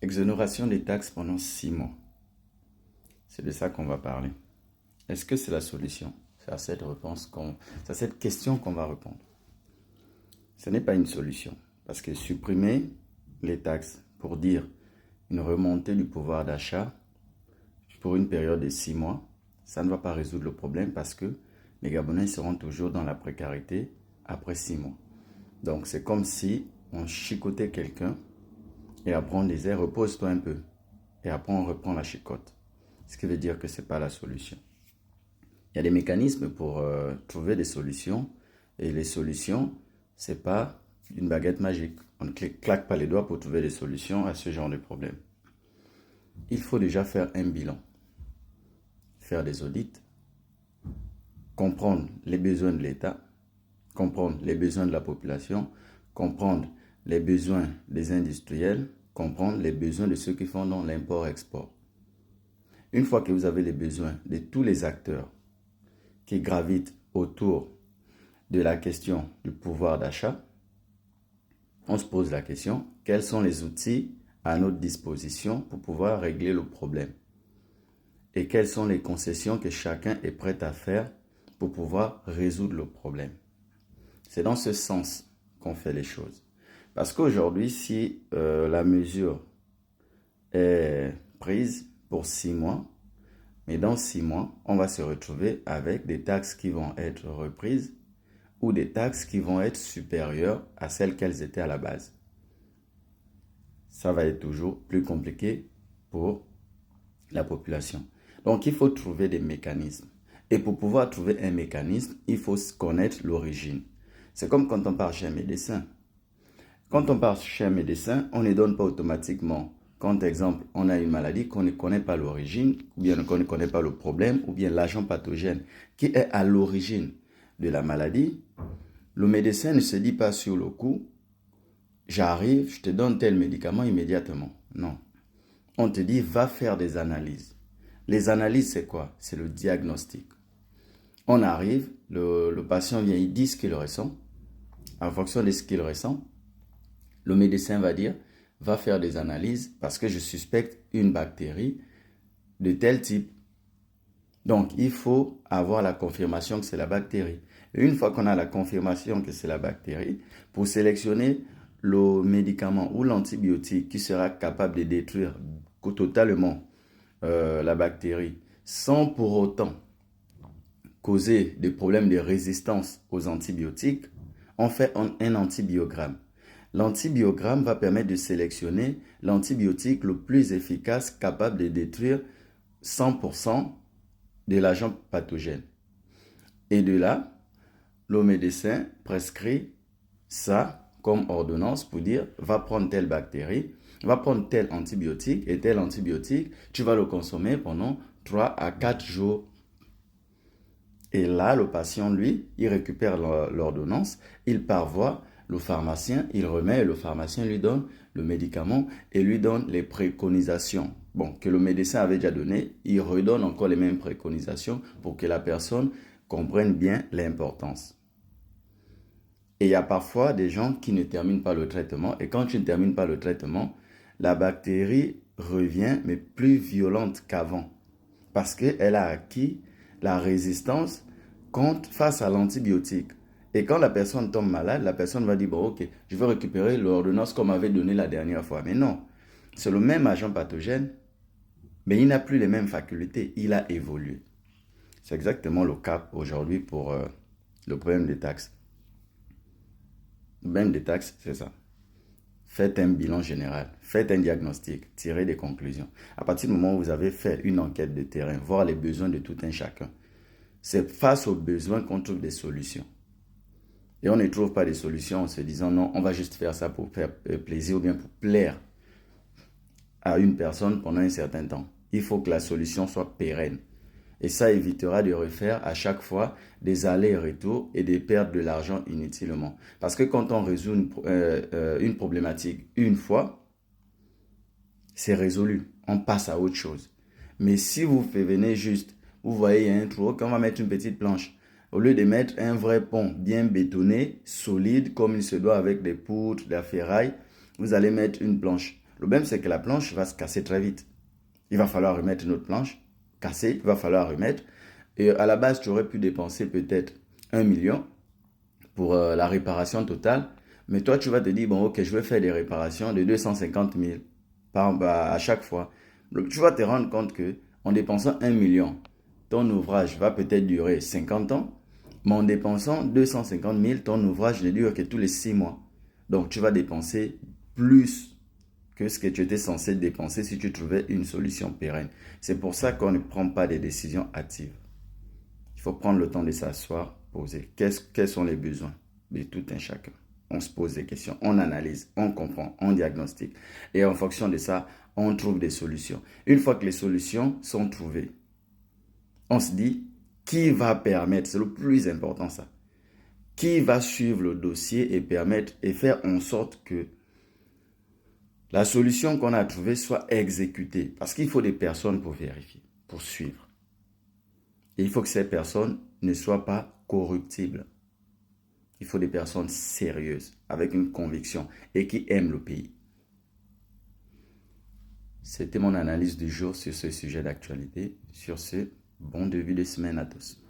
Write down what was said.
Exonération des taxes pendant 6 mois. C'est de ça qu'on va parler. Est-ce que c'est la solution? C'est à cette question qu'on va répondre. Ce n'est pas une solution. Parce que supprimer les taxes pour dire une remontée du pouvoir d'achat pour une période de 6 mois, ça ne va pas résoudre le problème parce que les Gabonais seront toujours dans la précarité après 6 mois. Donc c'est comme si on chicotait quelqu'un et après on disait repose-toi un peu et après on reprend la chicote. Ce qui veut dire que ce n'est pas la solution. Il y a des mécanismes pour trouver des solutions et les solutions, ce n'est pas une baguette magique. On ne claque pas les doigts pour trouver des solutions à ce genre de problème. Il faut déjà faire un bilan, faire des audits, comprendre les besoins de l'État, comprendre les besoins de la population, comprendre les besoins des industriels, comprendre les besoins de ceux qui font dans l'import-export. Une fois que vous avez les besoins de tous les acteurs qui gravitent autour de la question du pouvoir d'achat, on se pose la question, quels sont les outils à notre disposition pour pouvoir régler le problème? Et quelles sont les concessions que chacun est prêt à faire pour pouvoir résoudre le problème? C'est dans ce sens qu'on fait les choses. Parce qu'aujourd'hui, si la mesure est prise pour 6 mois, mais dans 6 mois, on va se retrouver avec des taxes qui vont être reprises ou des taxes qui vont être supérieures à celles qu'elles étaient à la base. Ça va être toujours plus compliqué pour la population. Donc, il faut trouver des mécanismes. Et pour pouvoir trouver un mécanisme, il faut connaître l'origine. C'est comme quand on part chez un médecin. Quand on part chez un médecin, on ne donne pas automatiquement. Quand, exemple, on a une maladie qu'on ne connaît pas l'origine, ou bien qu'on ne connaît pas le problème, ou bien l'agent pathogène qui est à l'origine de la maladie, le médecin ne se dit pas sur le coup, j'arrive, je te donne tel médicament immédiatement. Non. On te dit, va faire des analyses. Les analyses, c'est quoi? C'est le diagnostic. On arrive, le patient vient, il dit ce qu'il ressent. En fonction de ce qu'il ressent, le médecin va dire, va faire des analyses parce que je suspecte une bactérie de tel type. Donc, il faut avoir la confirmation que c'est la bactérie. Et une fois qu'on a la confirmation que c'est la bactérie, pour sélectionner le médicament ou l'antibiotique qui sera capable de détruire totalement la bactérie sans pour autant causer des problèmes de résistance aux antibiotiques, on fait un antibiogramme. L'antibiogramme va permettre de sélectionner l'antibiotique le plus efficace capable de détruire 100% de l'agent pathogène. Et de là, le médecin prescrit ça comme ordonnance pour dire va prendre telle bactérie, va prendre tel antibiotique et tel antibiotique, tu vas le consommer pendant 3 à 4 jours. Et là, le patient, lui, il récupère l'ordonnance, il part voir le pharmacien, il remet et le pharmacien lui donne le médicament et lui donne les préconisations. Bon, que le médecin avait déjà donné, il redonne encore les mêmes préconisations pour que la personne comprenne bien l'importance. Et il y a parfois des gens qui ne terminent pas le traitement. Et quand tu ne termines pas le traitement, la bactérie revient, mais plus violente qu'avant. Parce qu'elle a acquis la résistance face à l'antibiotique. Et quand la personne tombe malade, la personne va dire, bon, ok, je vais récupérer l'ordonnance qu'on m'avait donnée la dernière fois. Mais non, c'est le même agent pathogène, mais il n'a plus les mêmes facultés, il a évolué. C'est exactement le cas aujourd'hui pour le problème des taxes. Le problème des taxes, c'est ça. Faites un bilan général, faites un diagnostic, tirez des conclusions. À partir du moment où vous avez fait une enquête de terrain, voir les besoins de tout un chacun, c'est face aux besoins qu'on trouve des solutions. Et on ne trouve pas des solutions en se disant non, on va juste faire ça pour faire plaisir ou bien pour plaire à une personne pendant un certain temps. Il faut que la solution soit pérenne. Et ça évitera de refaire à chaque fois des allers et retours et de perdre de l'argent inutilement. Parce que quand on résout une problématique une fois, c'est résolu. On passe à autre chose. Mais si vous venez juste, vous voyez, il y a un trou, on va mettre une petite planche. Au lieu de mettre un vrai pont bien bétonné, solide, comme il se doit avec des poutres, de la ferraille, vous allez mettre une planche. Le problème, c'est que la planche va se casser très vite. Il va falloir remettre une autre planche, cassée, il va falloir remettre. Et à la base, tu aurais pu dépenser peut-être 1 million pour la réparation totale. Mais toi, tu vas te dire, bon, ok, je vais faire des réparations de 250 000 à chaque fois. Donc, tu vas te rendre compte que en dépensant 1 million, ton ouvrage va peut-être durer 50 ans. Mais en dépensant 250 000, ton ouvrage ne dure que tous les 6 mois. Donc, tu vas dépenser plus que ce que tu étais censé dépenser si tu trouvais une solution pérenne. C'est pour ça qu'on ne prend pas des décisions hâtives. Il faut prendre le temps de s'asseoir, poser. Quels sont les besoins de tout un chacun? On se pose des questions, on analyse, on comprend, on diagnostique. Et en fonction de ça, on trouve des solutions. Une fois que les solutions sont trouvées, on se dit, qui va permettre, c'est le plus important ça, qui va suivre le dossier et permettre et faire en sorte que la solution qu'on a trouvée soit exécutée. Parce qu'il faut des personnes pour vérifier, pour suivre. Et il faut que ces personnes ne soient pas corruptibles. Il faut des personnes sérieuses, avec une conviction et qui aiment le pays. C'était mon analyse du jour sur ce sujet d'actualité. Sur ce, bon début de semaine à tous.